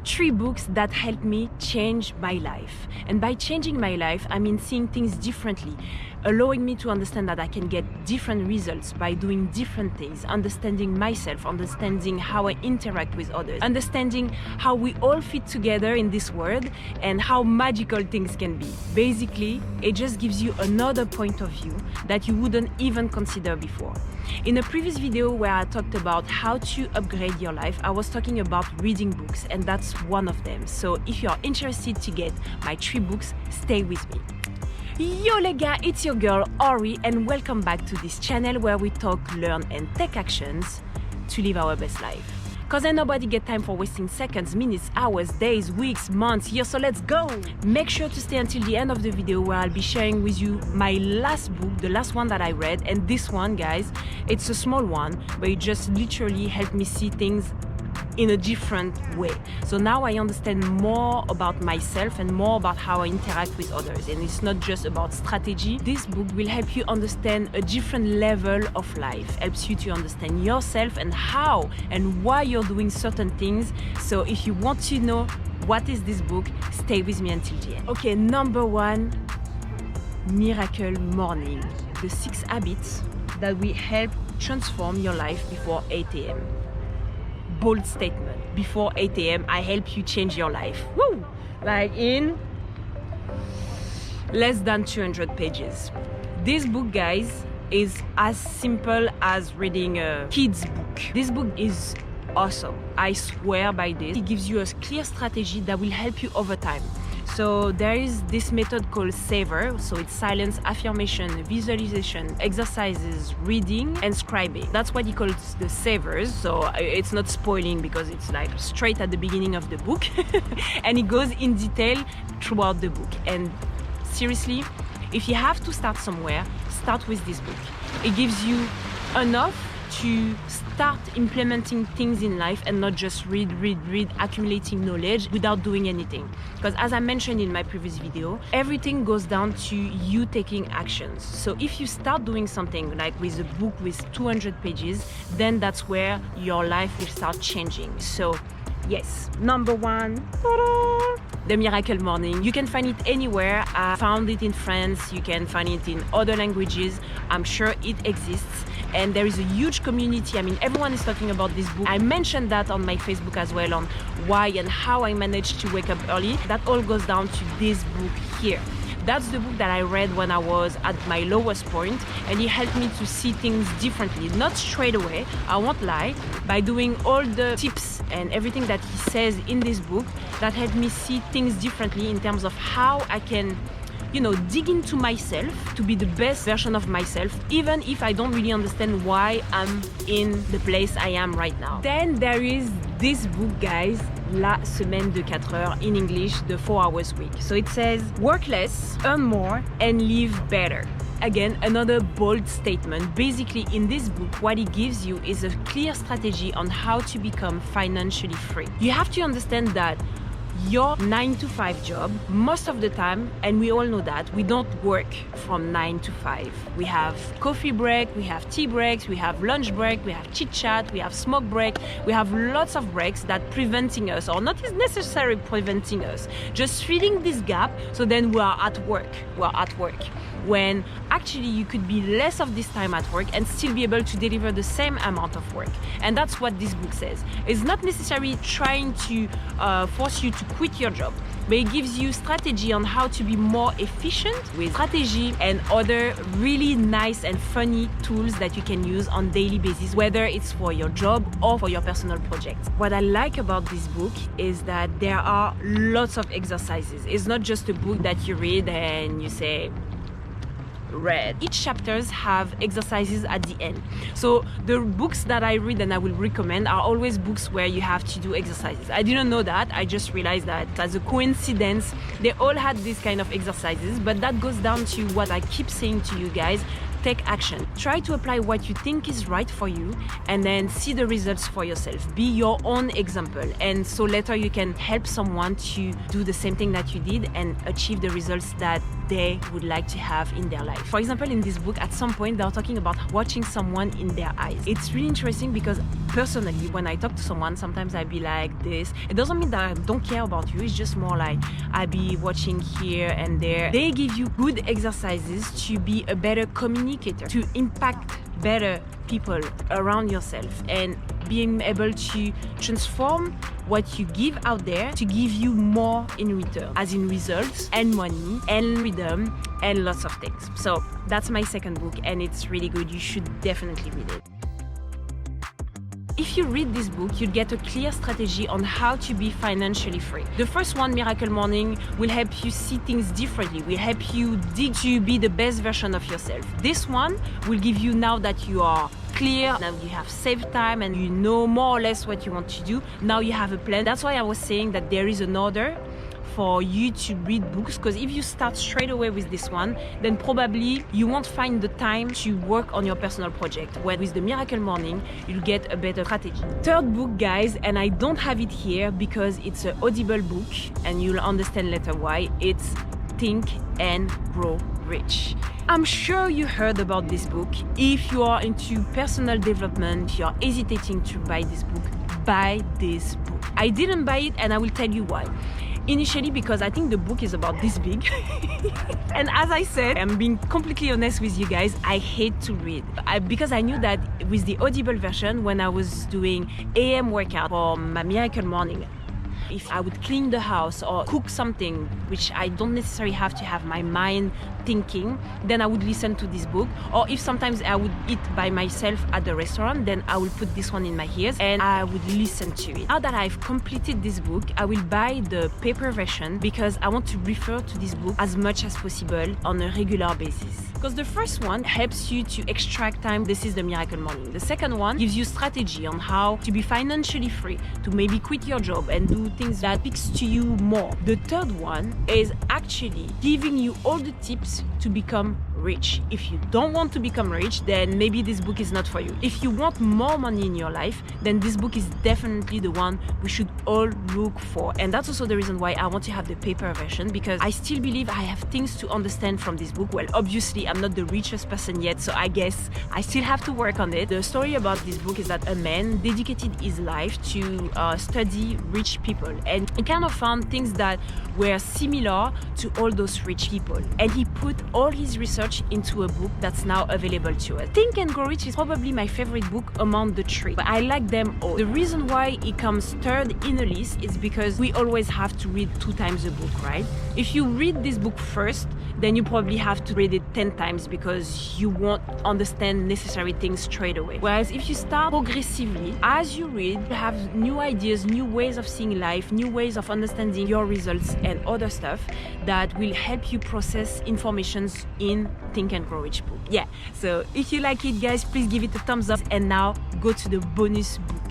3 books that helped me change my life. And by changing my life, I mean seeing things differently, allowing me to understand that I can get different results by doing different things, understanding myself, understanding how I interact with others, understanding how we all fit together in this world and how magical things can be. Basically, it just gives you another point of view that you wouldn't even consider before. In a previous video where I talked about how to upgrade your life, I was talking about reading books, and that's one of them. So if you're interested to get my 3 books, stay with me. Yo les gars, it's your girl Auree, and welcome back to this channel where we talk, learn and take actions to live our best life. Cause ain't nobody get time for wasting seconds, minutes, hours, days, weeks, months, years, so let's go! Make sure to stay until the end of the video where I'll be sharing with you my last book, the last one that I read, and this one, guys, it's a small one, but it just literally helped me see things in a different way. So now I understand more about myself and more about how I interact with others. And it's not just about strategy. This book will help you understand a different level of life, helps you to understand yourself and how and why you're doing certain things. So if you want to know what is this book, stay with me until the end. Okay, number 1, Miracle Morning. The 6 habits that will help transform your life before 8 a.m. Bold statement. Before 8 a.m. I help you change your life. Woo! Like in less than 200 pages. This book, guys, is as simple as reading a kid's book. This book is awesome. I swear by this. It gives you a clear strategy that will help you over time. So there is this method called SAVER. So it's silence, affirmation, visualization, exercises, reading, and scribing. That's what he calls the SAVERs. So it's not spoiling because it's like straight at the beginning of the book. And it goes in detail throughout the book. And seriously, if you have to start somewhere, start with this book. It gives you enough to start implementing things in life and not just read, accumulating knowledge without doing anything. Because as I mentioned in my previous video, everything goes down to you taking actions. So if you start doing something like with a book with 200 pages, then that's where your life will start changing. So yes, number 1, The Miracle Morning. You can find it anywhere. I found it in France. You can find it in other languages. I'm sure it exists. And there is a huge community. I mean, everyone is talking about this book. I mentioned that on my Facebook as well, on why and how I managed to wake up early. That all goes down to this book here. That's the book that I read when I was at my lowest point, and it helped me to see things differently. Not straight away, I won't lie, by doing all the tips and everything that he says in this book, that helped me see things differently in terms of how I can, you know, dig into myself to be the best version of myself, even if I don't really understand why I'm in the place I am right now. Then there is this book, guys, La Semaine de 4 heures, in English, the 4 hours week. So it says, work less, earn more, and live better. Again, another bold statement. Basically, in this book, what it gives you is a clear strategy on how to become financially free. You have to understand that your 9-to-5 job, most of the time, and we all know that, we don't work from 9 to 5. We have coffee break, we have tea breaks, we have lunch break, we have chit chat, we have smoke break, we have lots of breaks that preventing us, or not necessarily preventing us, just filling this gap, so then we are at work. When actually you could be less of this time at work and still be able to deliver the same amount of work. And that's what this book says. It's not necessarily trying to force you to quit your job, but it gives you strategy on how to be more efficient with strategy and other really nice and funny tools that you can use on daily basis, whether it's for your job or for your personal projects. What I like about this book is that there are lots of exercises. It's not just a book that you read and you say, read. Each chapters have exercises at the end. So the books that I read and I will recommend are always books where you have to do exercises. I didn't know that. I just realized that as a coincidence, they all had these kind of exercises, but that goes down to what I keep saying to you guys. take action. Try to apply what you think is right for you and then see the results for yourself. Be your own example. And so later you can help someone to do the same thing that you did and achieve the results that they would like to have in their life. For example, in this book, at some point, they're talking about watching someone in their eyes. It's really interesting because personally, when I talk to someone, sometimes I be like this. It doesn't mean that I don't care about you. It's just more like I be watching here and there. They give you good exercises to be a better communicator, to impact better people around yourself, and being able to transform what you give out there to give you more in return, as in results and money and freedom and lots of things. So that's my second book and it's really good. You should definitely read it. If you read this book, you'll get a clear strategy on how to be financially free. The first one, Miracle Morning, will help you see things differently, will help you dig to be the best version of yourself. This one will give you, now that you are clear, now you have saved time and you know more or less what you want to do, now you have a plan. That's why I was saying that there is an order for you to read books, because if you start straight away with this one, then probably you won't find the time to work on your personal project. When with the Miracle Morning, you'll get a better strategy. Third book, guys, and I don't have it here because it's an audible book and you'll understand later why. It's Think and Grow Rich. I'm sure you heard about this book. If you are into personal development, if you're hesitating to buy this book, buy this book. I didn't buy it and I will tell you why. Initially, because I think the book is about this big. And as I said, I'm being completely honest with you guys, I hate to read. Because I knew that with the audible version, when I was doing AM workout for my Miracle Morning, if I would clean the house or cook something, which I don't necessarily have to have my mind thinking, then I would listen to this book. Or if sometimes I would eat by myself at the restaurant, then I will put this one in my ears and I would listen to it. Now that I've completed this book, I will buy the paper version because I want to refer to this book as much as possible on a regular basis. Because the first one helps you to extract time. This is the Miracle Morning. The second one gives you strategy on how to be financially free, to maybe quit your job and do things that speaks to you more. The third one is actually giving you all the tips to become rich. If you don't want to become rich, then maybe this book is not for you. If you want more money in your life, then this book is definitely the one we should all look for. And that's also the reason why I want to have the paper version, because I still believe I have things to understand from this book. Well, obviously I'm not the richest person yet, so I guess I still have to work on it. The story about this book is that a man dedicated his life to study rich people, and he kind of found things that were similar to all those rich people, and he put all his research into a book that's now available to us. Think and Grow Rich is probably my favorite book among the three, but I like them all. The reason why it comes third in the list is because we always have to read 2 times a book, right? If you read this book first, then you probably have to read it 10 times because you won't understand necessary things straight away. Whereas if you start progressively, as you read, you have new ideas, new ways of seeing life, new ways of understanding your results and other stuff that will help you process informations in Think and Grow Rich book. Yeah, so if you like it, guys, please give it a thumbs up. And now go to the bonus book.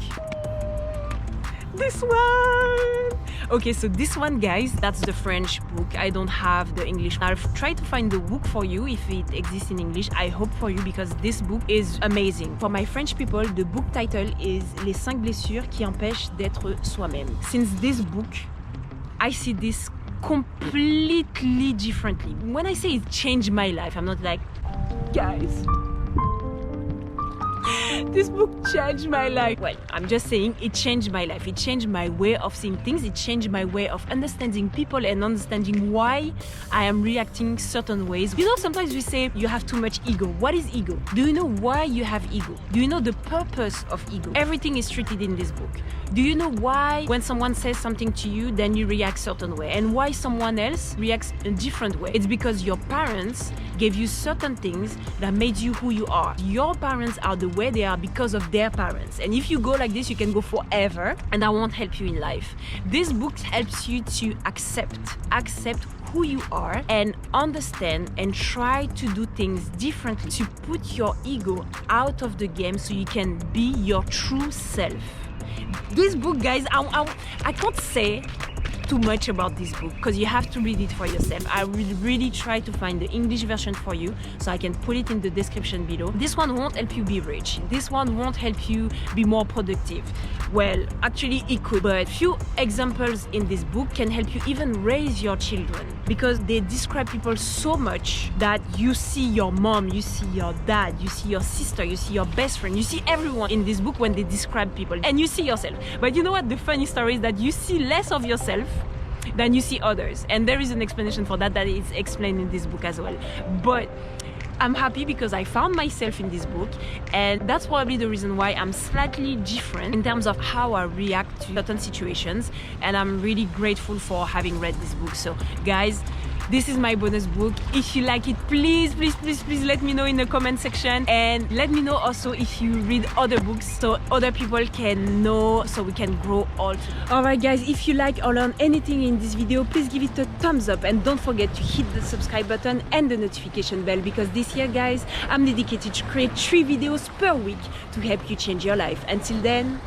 This one! Okay, so this one, guys, that's the French book. I don't have the English. I'll try to find the book for you if it exists in English. I hope for you, because this book is amazing. For my French people, the book title is Les 5 blessures qui empêchent d'être soi-même. Since this book, I see this completely differently. When I say it changed my life, I'm not like, guys, this book changed my life. Well, I'm just saying it changed my life. It changed my way of seeing things. It changed my way of understanding people and understanding why I am reacting certain ways. You know, sometimes we say you have too much ego. What is ego? Do you know why you have ego? Do you know the purpose of ego? Everything is treated in this book. Do you know why when someone says something to you, then you react certain way, and why someone else reacts a different way? It's because your parents gave you certain things that made you who you are. Your parents are the way they are because of their parents. And if you go like this, you can go forever, and that won't help you in life. This book helps you to accept who you are and understand and try to do things differently, to put your ego out of the game so you can be your true self. This book, guys, I can't say too much about this book because you have to read it for yourself. I will really try to find the English version for you so I can put it in the description below. This one won't help you be rich. This one won't help you be more productive. Well, actually it could, but few examples in this book can help you even raise your children because they describe people so much that you see your mom, you see your dad, you see your sister, you see your best friend, you see everyone in this book when they describe people, and you see yourself. But you know what the funny story is? That you see less of yourself than you see others, and there is an explanation for that is explained in this book as well. But I'm happy because I found myself in this book, and that's probably the reason why I'm slightly different in terms of how I react to certain situations, and I'm really grateful for having read this book. So guys, this is my bonus book. If you like it, please let me know in the comment section, and let me know also if you read other books so other people can know, so we can grow all together. Alright guys, if you like or learn anything in this video, please give it a thumbs up and don't forget to hit the subscribe button and the notification bell, because this year guys, I'm dedicated to create 3 videos per week to help you change your life. Until then,